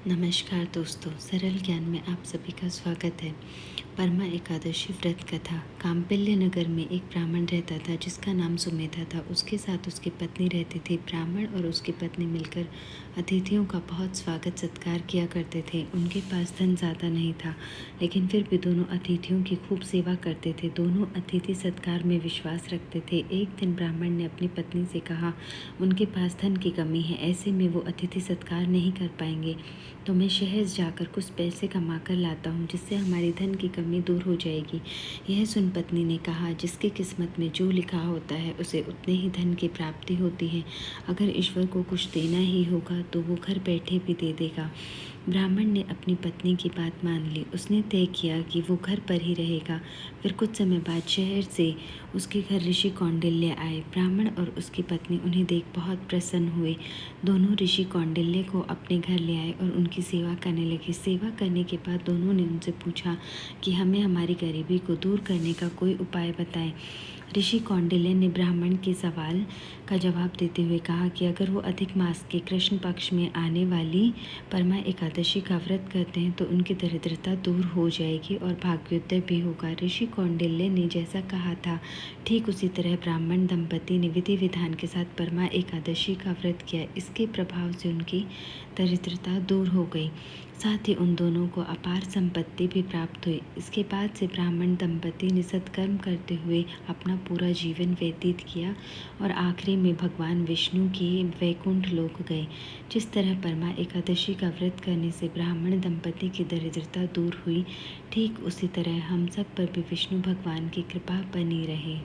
नमस्कार दोस्तों, सरल ज्ञान में आप सभी का स्वागत है। परमा एकादशी व्रत कथा। काम्पिल्य नगर में एक ब्राह्मण रहता था जिसका नाम सुमेधा था। उसके साथ उसकी पत्नी रहती थी। ब्राह्मण और उसकी पत्नी मिलकर अतिथियों का बहुत स्वागत सत्कार किया करते थे। उनके पास धन ज़्यादा नहीं था, लेकिन फिर भी दोनों अतिथियों की खूब सेवा करते थे। दोनों अतिथि सत्कार में विश्वास रखते थे। एक दिन ब्राह्मण ने अपनी पत्नी से कहा, उनके पास धन की कमी है, ऐसे में वो अतिथि सत्कार नहीं कर पाएंगे, तो मैं शहर जाकर कुछ पैसे कमा कर लाता हूँ, जिससे हमारी धन की कमी दूर हो जाएगी। यह सुन पत्नी ने कहा, जिसकी किस्मत में जो लिखा होता है उसे उतने ही धन की प्राप्ति होती है। अगर ईश्वर को कुछ देना ही होगा तो वो घर बैठे भी दे देगा। ब्राह्मण ने अपनी पत्नी की बात मान ली। उसने तय किया कि वो घर पर ही रहेगा। फिर कुछ समय बाद शहर से उसके घर ऋषि कौंडिल्य आए। ब्राह्मण और उसकी पत्नी उन्हें देख बहुत प्रसन्न हुए। दोनों ऋषि कौंडिल्य को अपने घर ले आए और उनकी सेवा करने लगे। सेवा करने के बाद दोनों ने उनसे पूछा कि हमें हमारी गरीबी को दूर करने का कोई उपाय बताएं। ऋषि कौंडिल्य ने ब्राह्मण के सवाल का जवाब देते हुए कहा कि अगर वो अधिक मास के कृष्ण पक्ष में आने वाली परमा एकादशी का व्रत करते हैं तो उनकी दरिद्रता दूर हो जाएगी और भाग्योदय भी होगा। ऋषि कौंडिल्य ने जैसा कहा था, ठीक उसी तरह ब्राह्मण दंपति ने विधि विधान के साथ परमा एकादशी का व्रत किया। इसके प्रभाव से उनकी दरिद्रता दूर हो गई। साथ ही उन दोनों को अपार संपत्ति भी प्राप्त हुई। इसके बाद से ब्राह्मण दंपति ने सत्कर्म करते हुए अपना पूरा जीवन व्यतीत किया और आखिरी में भगवान विष्णु के वैकुंठ लोक गए। जिस तरह परमा एकादशी का व्रत करने से ब्राह्मण दंपति की दरिद्रता दूर हुई, ठीक उसी तरह हम सब पर भी विष्णु भगवान की कृपा बनी रहे।